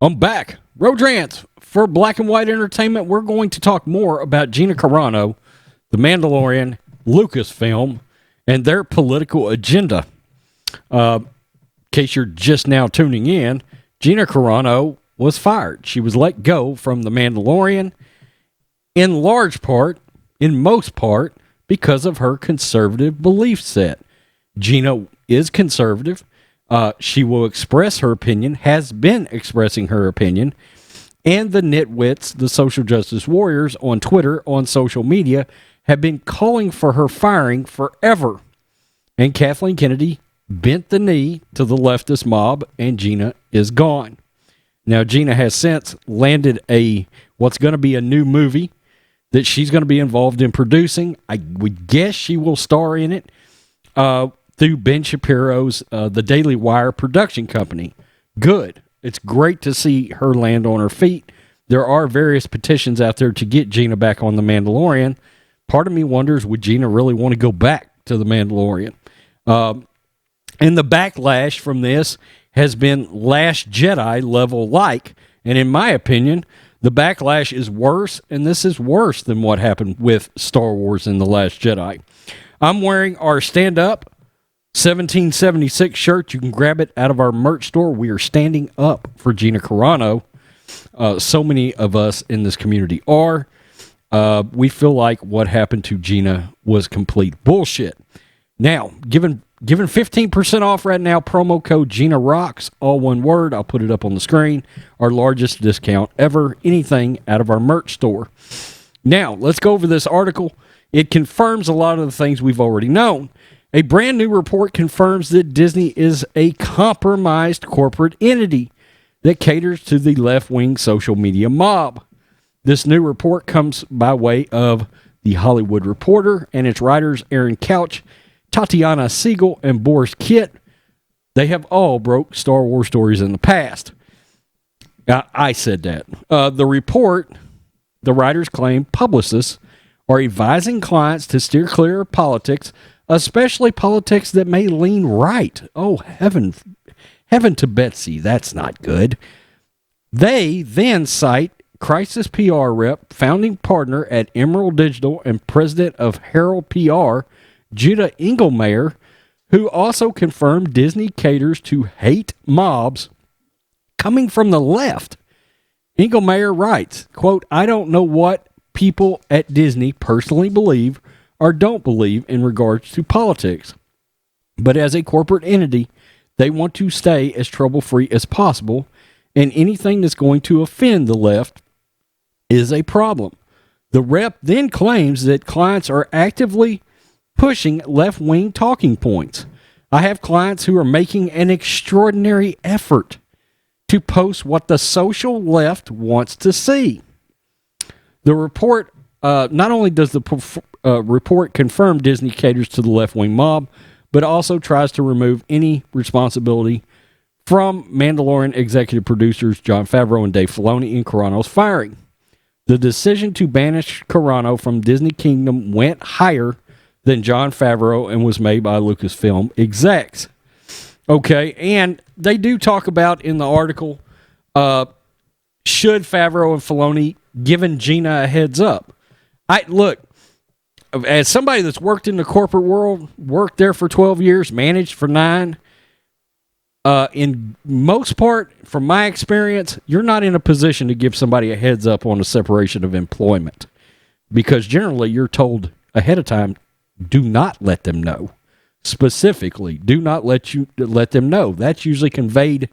I'm back. Road Rants for Black and White Entertainment. We're going to talk more about Gina Carano, The Mandalorian, Lucasfilm, and their political agenda. In case you're just now tuning in, Gina Carano was fired. She was let go from The Mandalorian in large part, in most part, because of her conservative belief set. Gina is conservative. She will express her opinion, has been expressing her opinion, and the nitwits, the social justice warriors on Twitter, on social media, have been calling for her firing forever. And Kathleen Kennedy bent the knee to the leftist mob, and Gina is gone. Now, Gina has since landed what's going to be a new movie that she's going to be involved in producing. I would guess she will star in it. Through Ben Shapiro's The Daily Wire production company. Good. It's great to see her land on her feet. There are various petitions out there to get Gina back on The Mandalorian. Part of me wonders, would Gina really want to go back to The Mandalorian? And the backlash from this has been Last Jedi level like. And in my opinion, the backlash is worse, and this is worse than what happened with Star Wars in The Last Jedi. I'm wearing our stand-up 1776 shirt. You can grab it out of our merch store. We are standing up for Gina Carano. So many of us in this community are. We feel like what happened to Gina was complete bullshit. Now, given 15% off right now, promo code Gina Rocks, all one word. I'll put it up on the screen. Our largest discount ever. Anything out of our merch store. Now, let's go over this article. It confirms a lot of the things we've already known. A brand new report confirms that Disney is a compromised corporate entity that caters to the left-wing social media mob. This new report comes by way of The Hollywood Reporter and its writers Aaron Couch, Tatiana Siegel, and Boris Kitt. They have all broke Star Wars stories in the past. I said that. The report, the writers claim publicists are advising clients to steer clear of politics, especially politics that may lean right. Oh, heaven to Betsy, that's not good. They then cite crisis PR rep, founding partner at Emerald Digital and president of Herald PR, Judah Engelmayer, who also confirmed Disney caters to hate mobs coming from the left. Engelmayer writes, quote, "I don't know what people at Disney personally believe or don't believe in regards to politics. But as a corporate entity, they want to stay as trouble-free as possible, and anything that's going to offend the left is a problem." The rep then claims that clients are actively pushing left-wing talking points. "I have clients who are making an extraordinary effort to post what the social left wants to see." The report, not only does the report confirm Disney caters to the left-wing mob, but also tries to remove any responsibility from Mandalorian executive producers Jon Favreau and Dave Filoni in Carano's firing. The decision to banish Carano from Disney Kingdom went higher than Jon Favreau and was made by Lucasfilm execs. Okay, and they do talk about in the article, should Favreau and Filoni given Gina a heads up? Look, as somebody that's worked in the corporate world, worked there for 12 years, managed for 9, in most part, from my experience, you're not in a position to give somebody a heads up on a separation of employment, because generally you're told ahead of time, do not let them know. Specifically, do not let them know. That's usually conveyed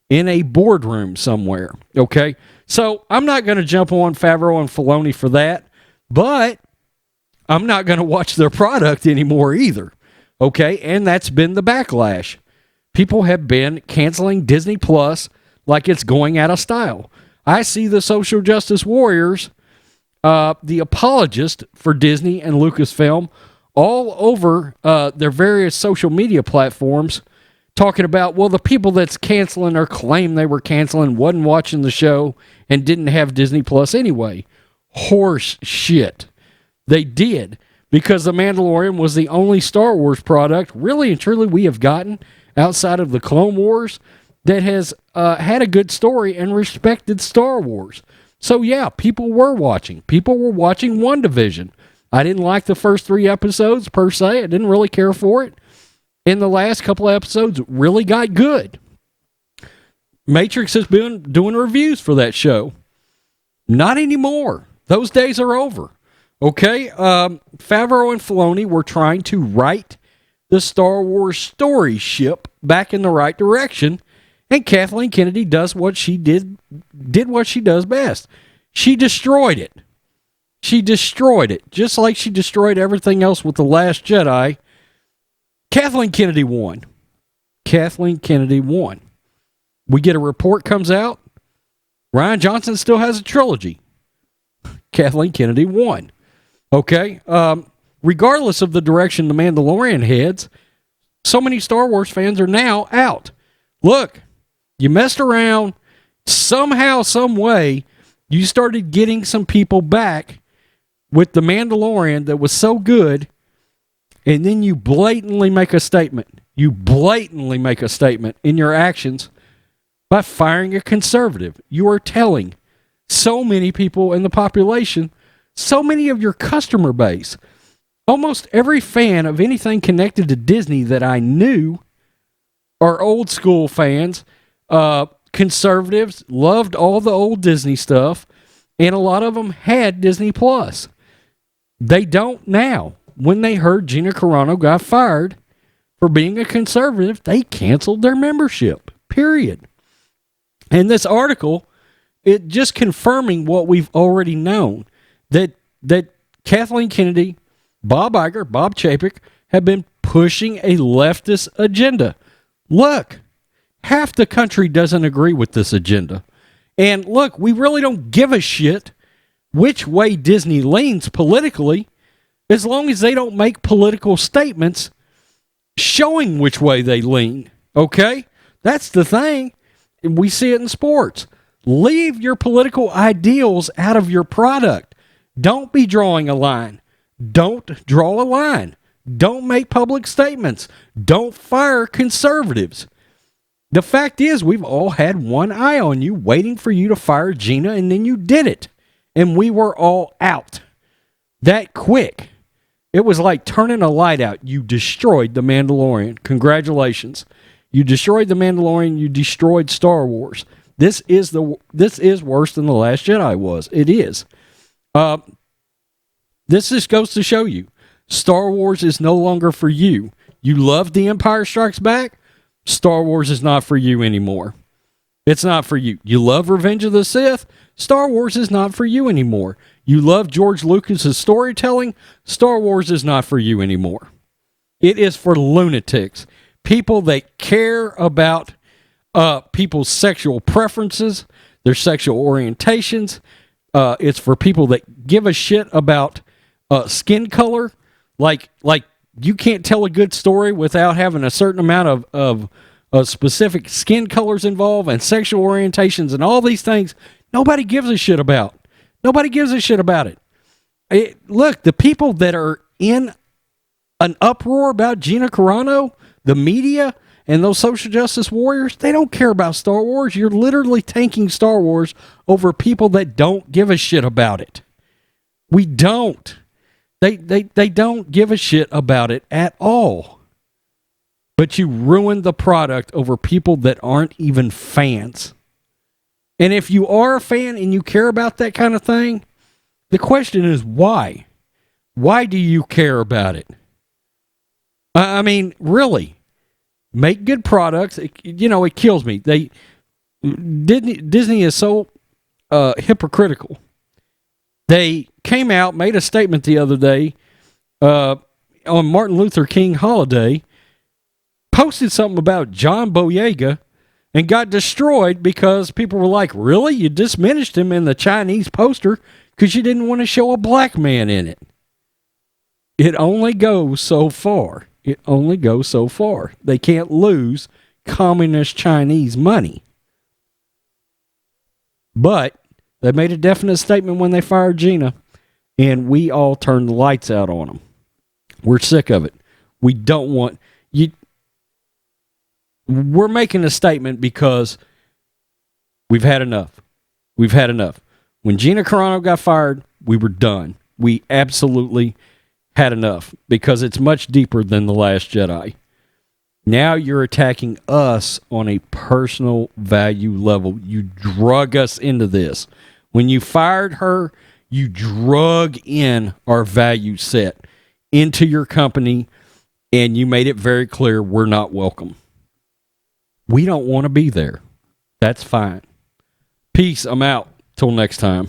in a boardroom somewhere. Okay, so I'm not going to jump on Favreau and Filoni for that, but I'm not going to watch their product anymore either. Okay, and that's been the backlash. People have been canceling Disney Plus like it's going out of style. I see the social justice warriors, the apologists for Disney and Lucasfilm, all over their various social media platforms talking about, well, the people that's canceling or claim they were canceling wasn't watching the show and didn't have Disney Plus anyway. Horse shit. They did, because The Mandalorian was the only Star Wars product, really and truly, we have gotten outside of the Clone Wars that has had a good story and respected Star Wars. So yeah, people were watching. People were watching WandaVision. I didn't like the first 3 episodes per se. I didn't really care for it. In the last couple of episodes, it really got good. Matrix has been doing reviews for that show. Not anymore. Those days are over. Okay? Favreau and Filoni were trying to right the Star Wars story ship back in the right direction, and Kathleen Kennedy does what she did what she does best. She destroyed it. She destroyed it. Just like she destroyed everything else with The Last Jedi. Kathleen Kennedy won. Kathleen Kennedy won. We get a report comes out. Rian Johnson still has a trilogy. Kathleen Kennedy won. Okay? Regardless of the direction The Mandalorian heads, so many Star Wars fans are now out. Look, you messed around. Somehow, some way, you started getting some people back with The Mandalorian that was so good, and then you blatantly make a statement. You blatantly make a statement in your actions by firing a conservative. You are telling so many people in the population, so many of your customer base, almost every fan of anything connected to Disney that I knew are old school fans, conservatives, loved all the old Disney stuff, and a lot of them had Disney Plus. They don't now. When they heard Gina Carano got fired for being a conservative, they canceled their membership, period. And this article, it just confirming what we've already known, that Kathleen Kennedy, Bob Iger, Bob Chapek have been pushing a leftist agenda. Look, half the country doesn't agree with this agenda. And look, we really don't give a shit which way Disney leans politically, as long as they don't make political statements showing which way they lean. Okay? That's the thing. We see it in sports. Leave your political ideals out of your product. Don't be drawing a line. Don't draw a line. Don't make public statements. Don't fire conservatives. The fact is, we've all had one eye on you, waiting for you to fire Gina, and then you did it. And we were all out. That quick. It was like turning a light out. You destroyed The Mandalorian. Congratulations. You destroyed The Mandalorian. You destroyed Star Wars. This is worse than The Last Jedi was. It is. This just goes to show you, Star Wars is no longer for you. You love The Empire Strikes Back? Star Wars is not for you anymore. It's not for you. You love Revenge of the Sith? Star Wars is not for you anymore. You love George Lucas's storytelling? Star Wars is not for you anymore. It is for lunatics. People that care about people's sexual preferences, their sexual orientations. It's for people that give a shit about skin color. Like you can't tell a good story without having a certain amount of specific skin colors involved and sexual orientations and all these things. Nobody gives a shit about. Nobody gives a shit about it. Look, the people that are in an uproar about Gina Carano, the media, and those social justice warriors, they don't care about Star Wars. You're literally tanking Star Wars over people that don't give a shit about it. We don't. They don't give a shit about it at all. But you ruin the product over people that aren't even fans. And if you are a fan and you care about that kind of thing, the question is why? Why do you care about it? I mean, really. Make good products. It kills me. Disney is so hypocritical. They came out, made a statement the other day on Martin Luther King holiday, posted something about John Boyega, and got destroyed because people were like, really? You diminished him in the Chinese poster because you didn't want to show a black man in it. It only goes so far. It only goes so far. They can't lose communist Chinese money. But they made a definite statement when they fired Gina, and we all turned the lights out on them. We're sick of it. We don't want you. We're making a statement because We've had enough. We've had enough. When Gina Carano got fired, we were done. We absolutely had enough because it's much deeper than The Last Jedi. Now you're attacking us on a personal value level. You drug us into this. When you fired her, you drug in our value set into your company, and you made it very clear we're not welcome. We don't want to be there. That's fine. Peace. I'm out. Till next time.